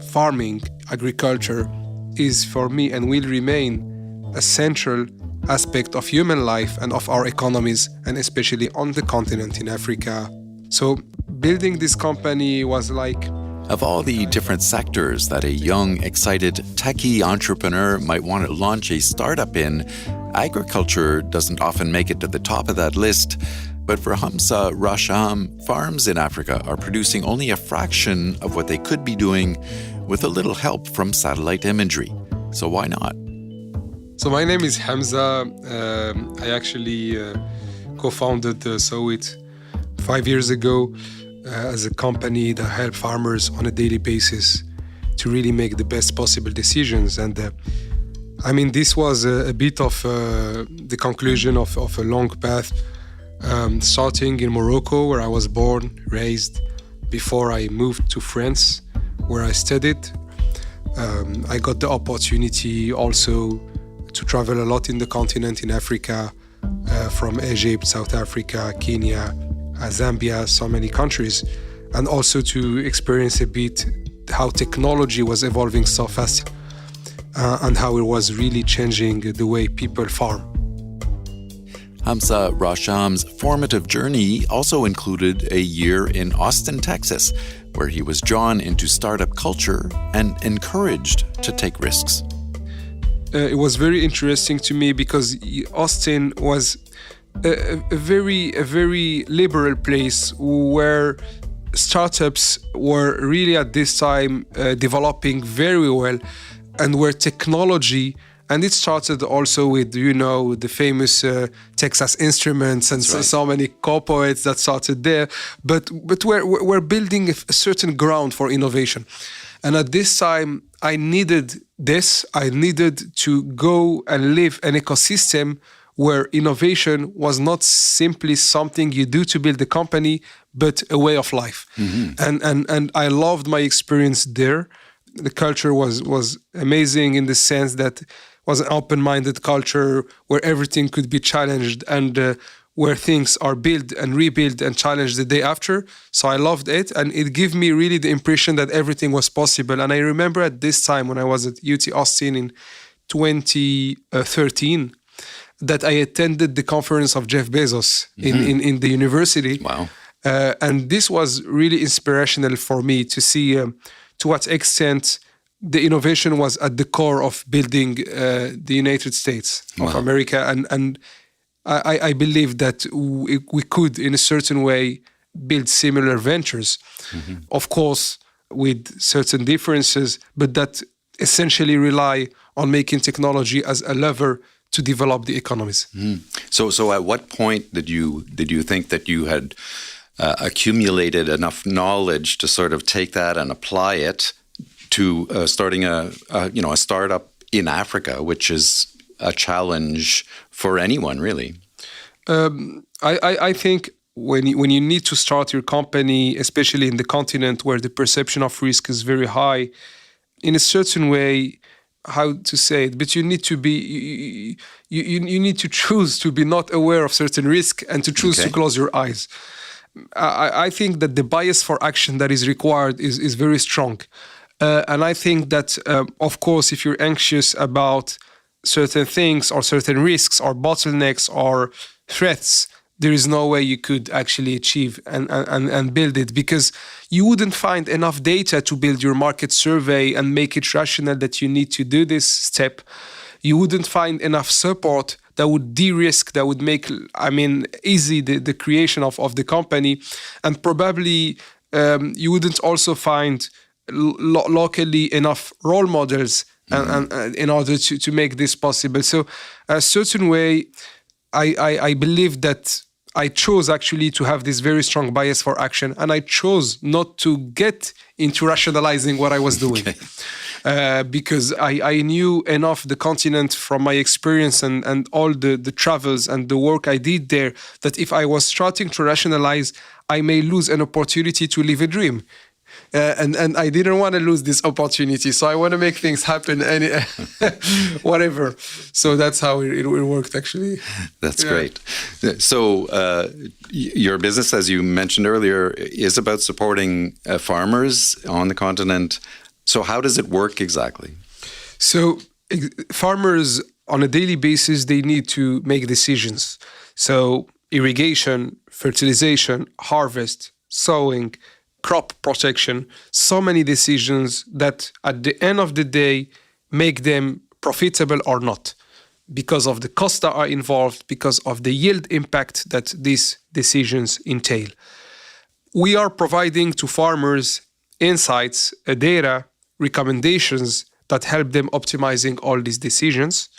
farming, agriculture is for me and will remain a central aspect of human life and of our economies, and especially on the continent in Africa. So building this company was like... Of all the different sectors that a young, excited, techie entrepreneur might want to launch a startup in, agriculture doesn't often make it to the top of that list. But for Hamza Rkha Chaham, farms in Africa are producing only a fraction of what they could be doing with a little help from satellite imagery. So why not? So my name is Hamza. I actually co-founded SOWIT 5 years ago as a company that helps farmers on a daily basis to really make the best possible decisions. And this was a bit of the conclusion of a long path, starting in Morocco, where I was born, raised, before I moved to France, where I studied. I got the opportunity also to travel a lot in the continent in Africa, from Egypt, South Africa, Kenya, Zambia, so many countries, and also to experience a bit how technology was evolving so fast and how it was really changing the way people farm. Hamza Rkha Chaham's formative journey also included a year in Austin, Texas, where he was drawn into startup culture and encouraged to take risks. It was very interesting to me because Austin was a very liberal place where startups were really at this time developing very well, and where technology, and it started also with, the famous Texas Instruments and so many corporates that started there, but we're building a certain ground for innovation. And at this time, I needed to go and live an ecosystem where innovation was not simply something you do to build a company, but a way of life. Mm-hmm. And I loved my experience there. The culture was amazing in the sense that it was an open-minded culture where everything could be challenged and where things are built and rebuilt and challenged the day after. So I loved it, and it gave me really the impression that everything was possible. And I remember at this time when I was at UT Austin in 2013, that I attended the conference of Jeff Bezos in the university. Wow. And this was really inspirational for me to see to what extent the innovation was at the core of building the United States of America. And I believe that we could, in a certain way, build similar ventures. Mm-hmm. Of course, with certain differences, but that essentially rely on making technology as a lever to develop the economies. Mm. So at what point did you think that you had accumulated enough knowledge to sort of take that and apply it to starting a startup in Africa, which is a challenge for anyone, really? I think when you need to start your company, especially in the continent where the perception of risk is very high, in a certain way, how to say it, but you need to be, you need to choose to be not aware of certain risk and to choose to close your eyes. I think that the bias for action that is required is very strong. And I think that, of course, if you're anxious about certain things or certain risks or bottlenecks or threats, there is no way you could actually achieve and build it, because you wouldn't find enough data to build your market survey and make it rational that you need to do this step. You wouldn't find enough support that would de-risk, that would make, easy the creation of the company. And probably you wouldn't also find locally enough role models and in order to make this possible. So a certain way, I believe that I chose actually to have this very strong bias for action, and I chose not to get into rationalizing what I was doing. Because I knew enough the continent from my experience and all the travels and the work I did there, that if I was starting to rationalize, I may lose an opportunity to live a dream. And I didn't want to lose this opportunity, so I want to make things happen, whatever. So that's how it worked, actually. That's great. So your business, as you mentioned earlier, is about supporting farmers on the continent. So how does it work exactly? So farmers on a daily basis, they need to make decisions. So irrigation, fertilization, harvest, sowing, crop protection, so many decisions that at the end of the day make them profitable or not because of the costs that are involved, because of the yield impact that these decisions entail. We are providing to farmers insights, data, recommendations that help them optimizing all these decisions.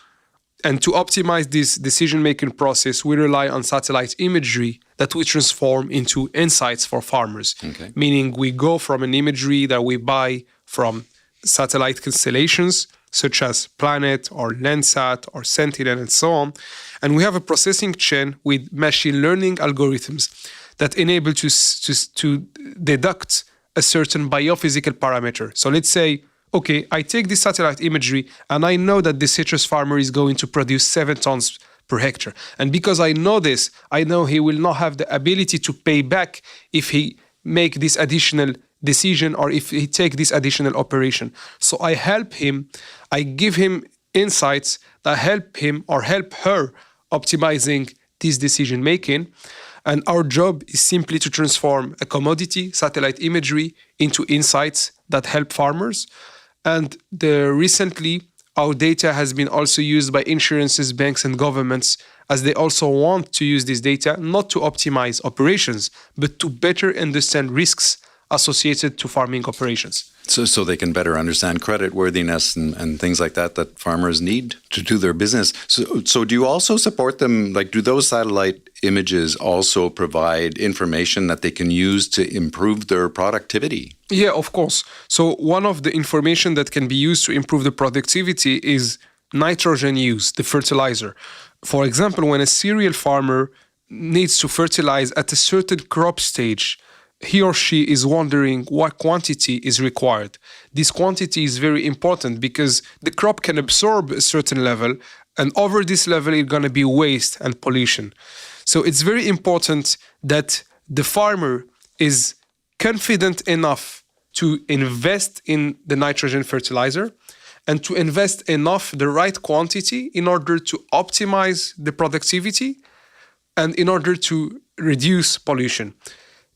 And to optimize this decision-making process, we rely on satellite imagery that we transform into insights for farmers. Okay. Meaning we go from an imagery that we buy from satellite constellations, such as Planet or Landsat or Sentinel and so on. And we have a processing chain with machine learning algorithms that enable to deduct a certain biophysical parameter. So let's say, okay, I take this satellite imagery and I know that the citrus farmer is going to produce 7 tons per hectare. And because I know this, I know he will not have the ability to pay back if he make this additional decision or if he take this additional operation. So I help him, I give him insights that help him or help her optimizing this decision making. And our job is simply to transform a commodity, satellite imagery, into insights that help farmers. And recently, our data has been also used by insurances, banks, and governments, as they also want to use this data not to optimize operations, but to better understand risks associated to farming operations. So they can better understand creditworthiness and things like that farmers need to do their business. So do you also support them? Like, do those satellite images also provide information that they can use to improve their productivity? Yeah, of course. So one of the information that can be used to improve the productivity is nitrogen use, the fertilizer. For example, when a cereal farmer needs to fertilize at a certain crop stage, he or she is wondering what quantity is required. This quantity is very important because the crop can absorb a certain level, and over this level, it's going to be waste and pollution. So it's very important that the farmer is confident enough to invest in the nitrogen fertilizer and to invest enough the right quantity in order to optimize the productivity and in order to reduce pollution.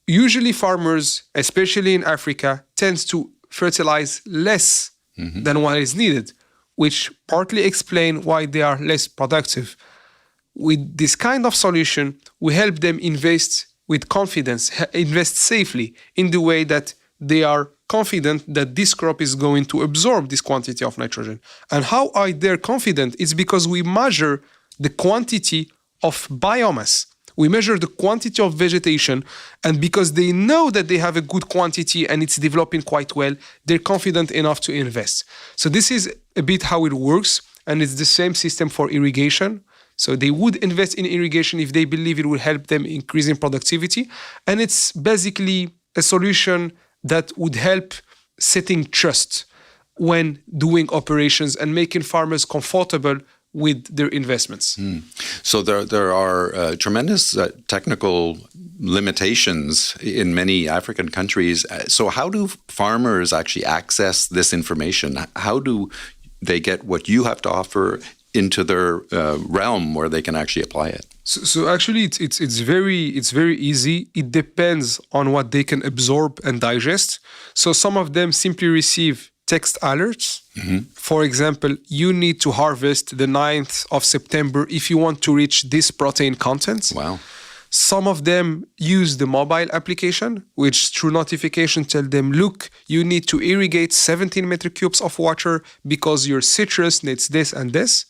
Usually farmers, especially in Africa, tend to fertilize less than what is needed, which partly explain why they are less productive. With this kind of solution, we help them invest with confidence, invest safely in the way that they are confident that this crop is going to absorb this quantity of nitrogen. And how are they confident? It's because we measure the quantity of biomass. We measure the quantity of vegetation, and because they know that they have a good quantity and it's developing quite well, they're confident enough to invest. So this is a bit how it works, and it's the same system for irrigation. So they would invest in irrigation if they believe it will help them increase in productivity. And it's basically a solution that would help setting trust when doing operations and making farmers comfortable with their investments. So there are tremendous technical limitations in many African countries. So how do farmers actually access this information? How do they get what you have to offer into their realm where they can actually apply it? So actually, it's very easy. It depends on what they can absorb and digest. So some of them simply receive text alerts. For example, you need to harvest the 9th of September if you want to reach this protein content. Wow. Some of them use the mobile application, which through notification tell them, look, you need to irrigate 17 metric cubes of water because your citrus needs this and this.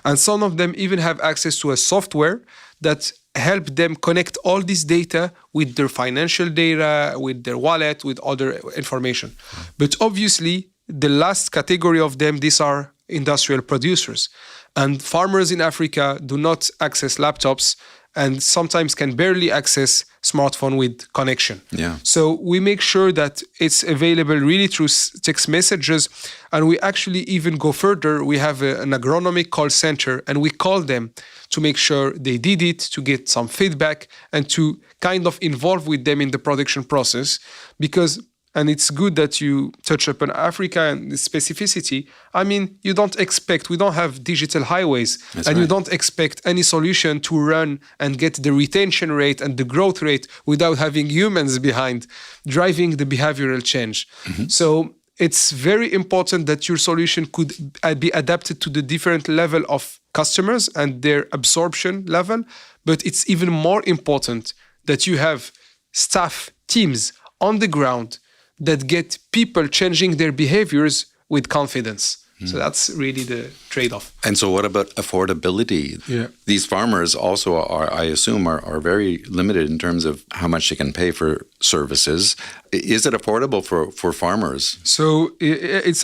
And some of them even have access to a software that help them connect all this data with their financial data, with their wallet, with other information. But obviously, the last category of them, these are industrial producers. And farmers in Africa do not access laptops and sometimes can barely access smartphone with connection. Yeah. So we make sure that it's available really through text messages. And we actually even go further. We have an agronomic call center and we call them to make sure they did it, to get some feedback and to kind of involve with them in the production process. Because and it's good that you touch upon Africa and the specificity. I mean, we don't have digital highways, you don't expect any solution to run and get the retention rate and the growth rate without having humans behind driving the behavioral change. So it's very important that your solution could be adapted to the different level of customers and their absorption level. But it's even more important that you have staff teams on the ground that get people changing their behaviors with confidence. So that's really the trade-off. And so what about affordability? Yeah. These farmers also I assume, are very limited in terms of how much they can pay for services. Is it affordable for farmers? So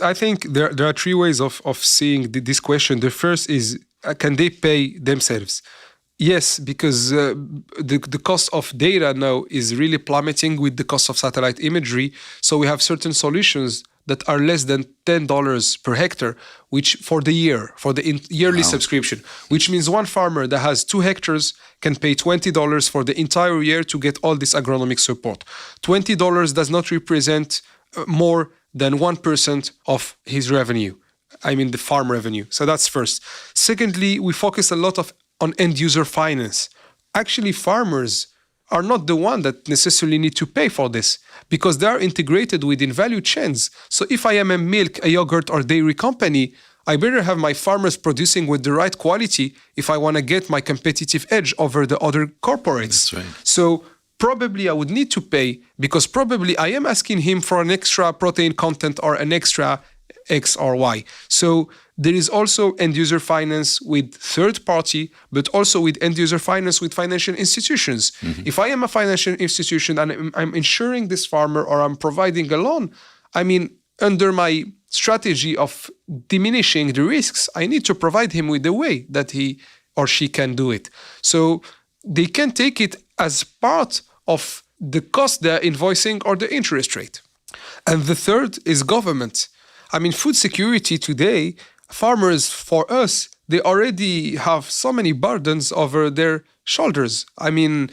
I think there are three ways of seeing this question. The first is, can they pay themselves? Yes, because the cost of data now is really plummeting with the cost of satellite imagery. So we have certain solutions that are less than $10 per hectare, which for the year, for the yearly subscription, which means one farmer that has 2 hectares can pay $20 for the entire year to get all this agronomic support. $20 does not represent more than 1% of his revenue. I mean, the farm revenue. So that's first. Secondly, we focus a lot on end-user finance. Actually, farmers are not the one that necessarily need to pay for this because they are integrated within value chains. So if I am a milk, a yogurt, or dairy company, I better have my farmers producing with the right quality if I want to get my competitive edge over the other corporates. That's right. So probably I would need to pay because probably I am asking him for an extra protein content or an extra X or Y. So there is also end-user finance with third party, but also with end-user finance with financial institutions. If I am a financial institution and I'm insuring this farmer or I'm providing a loan, I mean, under my strategy of diminishing the risks, I need to provide him with the way that he or she can do it. So they can take it as part of the cost they're invoicing or the interest rate. And the third is government. I mean, food security today, farmers, for us, they already have so many burdens over their shoulders. I mean,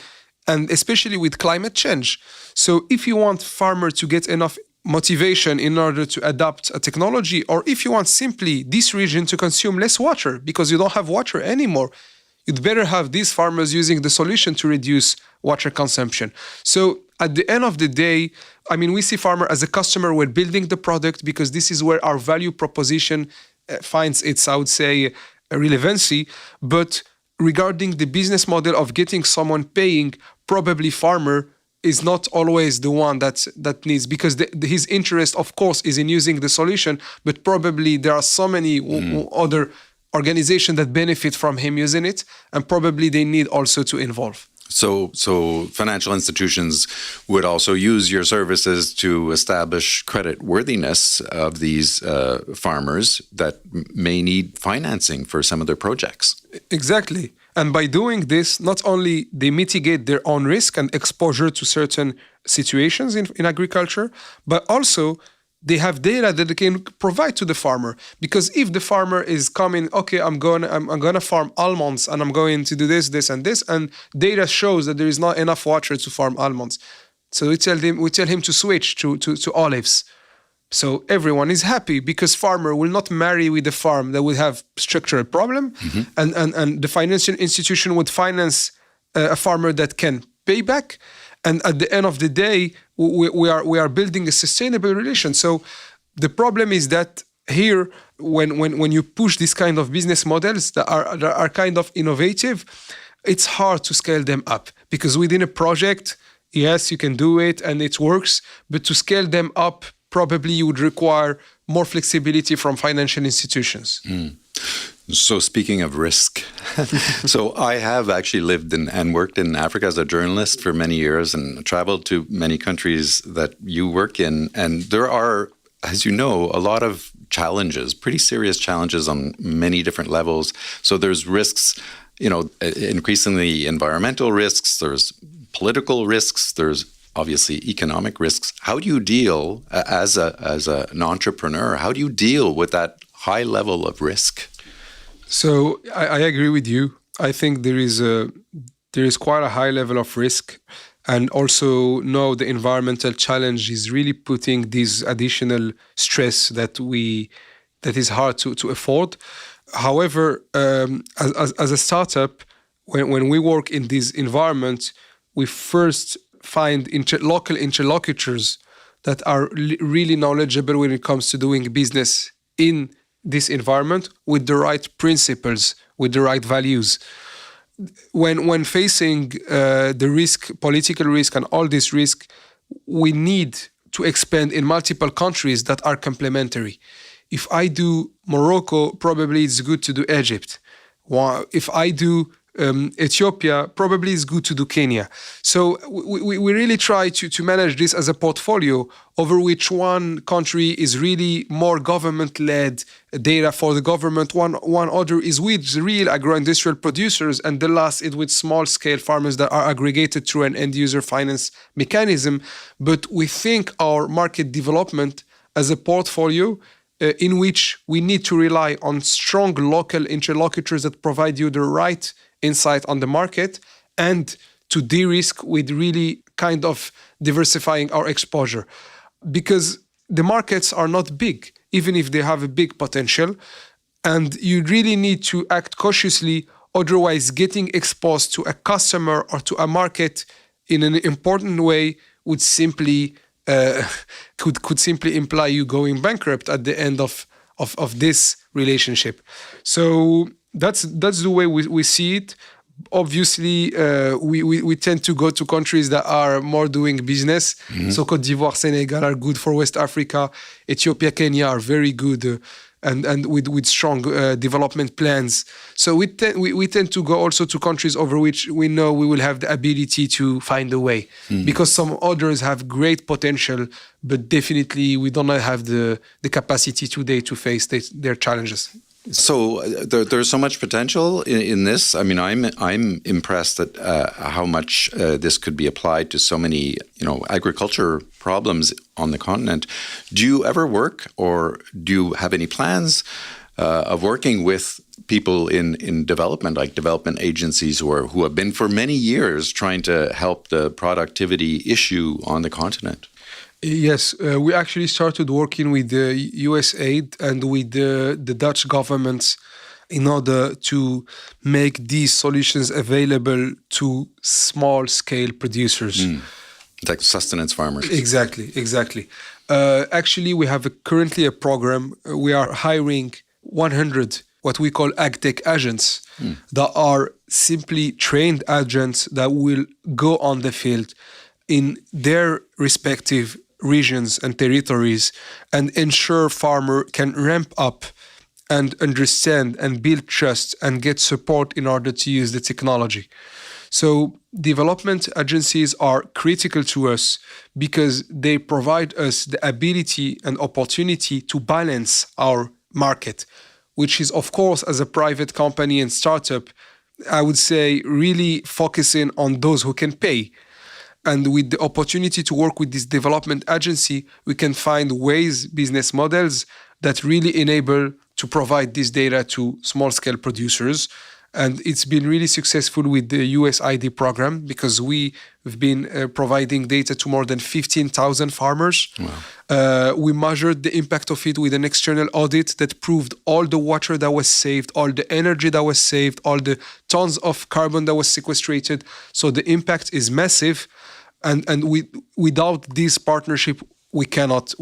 and especially with climate change. So if you want farmer to get enough motivation in order to adapt a technology, or if you want simply this region to consume less water because you don't have water anymore, you'd better have these farmers using the solution to reduce water consumption. So at the end of the day, I mean, we see farmer as a customer when building the product because this is where our value proposition finds its, I would say, relevancy. But regarding the business model of getting someone paying, probably farmer is not always the one that needs, because his interest, of course, is in using the solution, but probably there are so many other organizations that benefit from him using it, and probably they need also to involve. So financial institutions would also use your services to establish credit worthiness of these farmers that may need financing for some of their projects. Exactly. And by doing this, not only they mitigate their own risk and exposure to certain situations in agriculture, but also they have data that they can provide to the farmer. Because if the farmer is coming, okay, I'm gonna farm almonds and I'm going to do this, and this, and data shows that there is not enough water to farm almonds. So we tell him to switch to olives. So everyone is happy because farmer will not marry with a farm that will have structural problem, and the financial institution would finance a farmer that can pay back. And at the end of the day, we are building a sustainable relation. So the problem is that here, when you push this kind of business models that are kind of innovative, it's hard to scale them up because within a project, yes, you can do it and it works, but to scale them up, probably you would require more flexibility from financial institutions. So speaking of risk, so I have actually lived and worked in Africa as a journalist for many years and traveled to many countries that you work in. And there are, as you know, a lot of challenges, pretty serious challenges on many different levels. So there's risks, increasingly environmental risks, there's political risks, there's obviously economic risks. How do you deal as an entrepreneur? How do you deal with that high level of risk? So I agree with you. I think there is quite a high level of risk. and also know the environmental challenge is really putting this additional stress that is hard to afford. However, as a startup, when we work in this environment, we first find local interlocutors that are really knowledgeable when it comes to doing business in this environment with the right principles, with the right values. When facing the risk, political risk, and all this risk, we need to expand in multiple countries that are complementary. If I do Morocco, probably it's good to do Egypt. If I do Ethiopia, probably it's good to do Kenya. So we really try to manage this as a portfolio over which one country is really more government-led data for the government, one other is with real agro-industrial producers, and the last is with small-scale farmers that are aggregated through an end-user finance mechanism. But we think our market development as a portfolio in which we need to rely on strong local interlocutors that provide you the right insight on the market and to de-risk with really kind of diversifying our exposure. Because the markets are not big, even if they have a big potential, and you really need to act cautiously, otherwise getting exposed to a customer or to a market in an important way would simply could simply imply you going bankrupt at the end of this relationship. So that's the way we see it. Obviously, we tend to go to countries that are more doing business. Mm-hmm. So Côte d'Ivoire, Senegal are good for West Africa. Ethiopia, Kenya are very good and with strong development plans. So we tend to go also to countries over which we know we will have the ability to find a way. Mm-hmm. Because some others have great potential, but definitely we don't have the capacity today to face their challenges. So there's so much potential in this. I mean, I'm impressed at how much this could be applied to so many, agriculture problems on the continent. Do you ever work, or do you have any plans of working with people in development, like development agencies who have been for many years trying to help the productivity issue on the continent? Yes, we actually started working with the USAID and with the Dutch governments in order to make these solutions available to small-scale producers. Like sustenance farmers. Exactly. Actually, we have currently a program. We are hiring 100 what we call agtech agents that are simply trained agents that will go on the field in their respective regions and territories and ensure farmer can ramp up and understand and build trust and get support in order to use the technology. So development agencies are critical to us because they provide us the ability and opportunity to balance our market, which is, of course, as a private company and startup, I would say really focusing on those who can pay. And with the opportunity to work with this development agency, we can find ways, business models that really enable to provide this data to small-scale producers. And it's been really successful with the USAID program because we've been providing data to more than 15,000 farmers. Wow. We measured the impact of it with an external audit that proved all the water that was saved, all the energy that was saved, all the tons of carbon that was sequestrated. So the impact is massive. And without this partnership, we cannot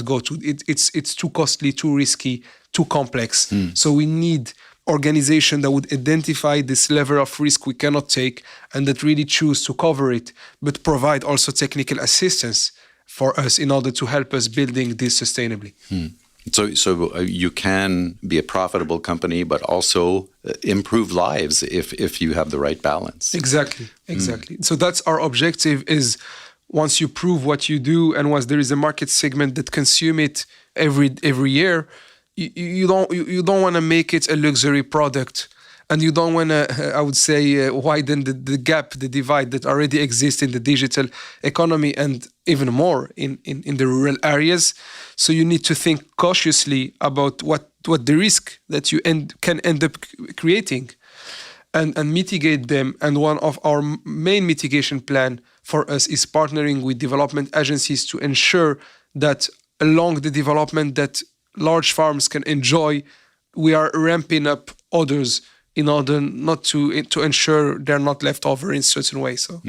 go to it. It's too costly, too risky, too complex. So we need organization that would identify this level of risk we cannot take and that really choose to cover it, but provide also technical assistance for us in order to help us building this sustainably. So you can be a profitable company, but also improve lives if you have the right balance. Exactly. So that's our objective is once you prove what you do and once there is a market segment that consume it every year, you don't want to make it a luxury product. And you don't want to, I would say, widen the gap, the divide that already exists in the digital economy and even more in the rural areas. So you need to think cautiously about what the risk that you can end up creating. and mitigate them. And one of our main mitigation plan for us is partnering with development agencies to ensure that along the development that large farms can enjoy, we are ramping up others in order not to ensure they're not left over in certain ways. So,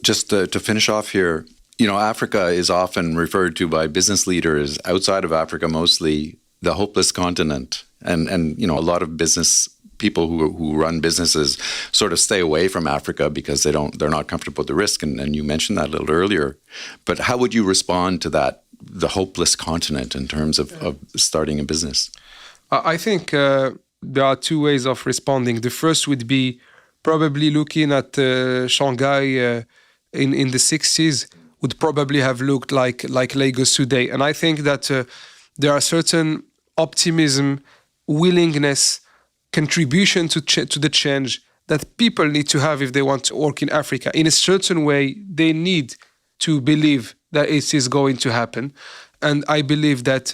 Just to finish off here, Africa is often referred to by business leaders outside of Africa, mostly the hopeless continent, and a lot of business people who run businesses sort of stay away from Africa because they're not comfortable with the risk, and you mentioned that a little earlier. But how would you respond to that, the hopeless continent, in terms of starting a business? I think there are two ways of responding. The first would be probably looking at Shanghai in the 60s would probably have looked like Lagos today. And I think that there are certain optimism, willingness, contribution to the change that people need to have if they want to work in Africa. In a certain way, they need to believe that it is going to happen. And I believe that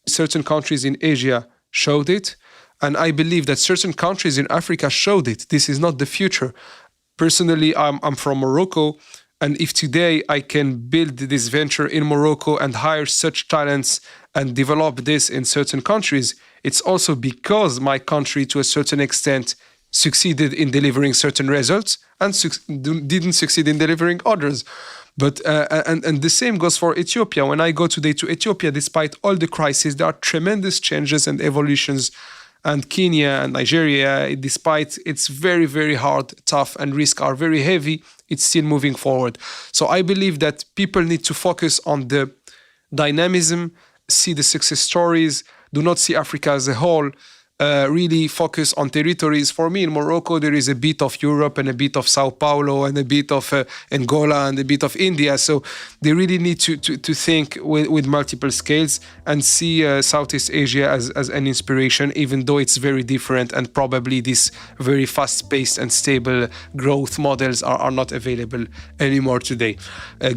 certain countries in Asia showed it. And I believe that certain countries in Africa showed it. This is not the future. Personally, I'm from Morocco. And if today I can build this venture in Morocco and hire such talents and develop this in certain countries, it's also because my country, to a certain extent, succeeded in delivering certain results and didn't succeed in delivering others. But and the same goes for Ethiopia. When I go today to Ethiopia, despite all the crises, there are tremendous changes and evolutions. And Kenya and Nigeria, despite it's very, very hard, tough, and risks are very heavy, it's still moving forward. So I believe that people need to focus on the dynamism, see the success stories, do not see Africa as a whole, really focus on territories. For me, in Morocco, there is a bit of Europe and a bit of Sao Paulo and a bit of Angola and a bit of India. So they really need to think with multiple scales and see Southeast Asia as an inspiration, even though it's very different and probably these very fast-paced and stable growth models are not available anymore today,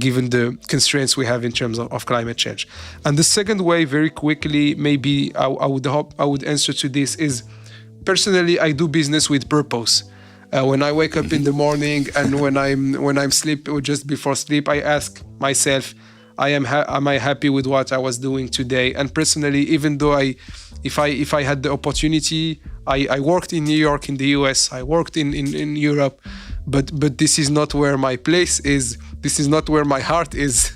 given the constraints we have in terms of climate change. And the second way, very quickly, maybe I would answer to this is, personally, I do business with purpose. When I wake up in the morning and when I'm sleep or just before sleep, I ask myself, am I happy with what I was doing today? And personally, even though if I had the opportunity, I worked in New York, in the US, I worked in Europe, but this is not where my place is. This is not where my heart is.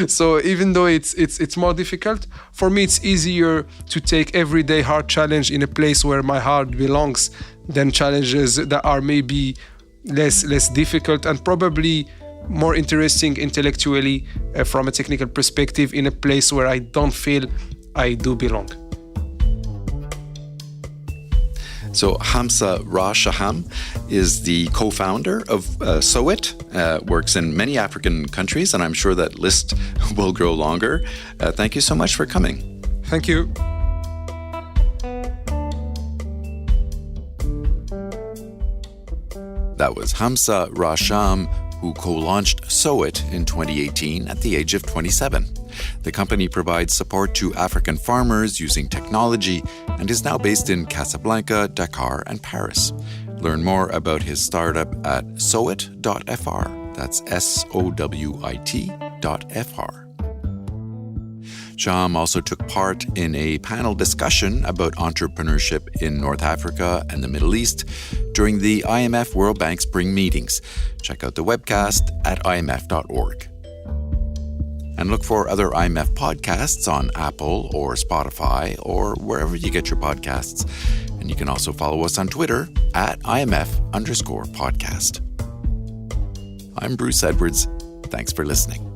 So even though it's more difficult, for me it's easier to take everyday hard challenge in a place where my heart belongs than challenges that are maybe less difficult and probably more interesting intellectually from a technical perspective in a place where I don't feel I do belong. So Hamza Rkha Chaham is the co-founder of SOWIT, works in many African countries, and I'm sure that list will grow longer. Thank you so much for coming. Thank you. That was Hamza Rkha Chaham, who co-launched SOWIT in 2018 at the age of 27. The company provides support to African farmers using technology and is now based in Casablanca, Dakar, and Paris. Learn more about his startup at sowit.fr. That's SOWIT.fr. Chaham also took part in a panel discussion about entrepreneurship in North Africa and the Middle East during the IMF World Bank Spring Meetings. Check out the webcast at imf.org. And look for other IMF podcasts on Apple or Spotify or wherever you get your podcasts. And you can also follow us on Twitter at IMF_podcast. I'm Bruce Edwards. Thanks for listening.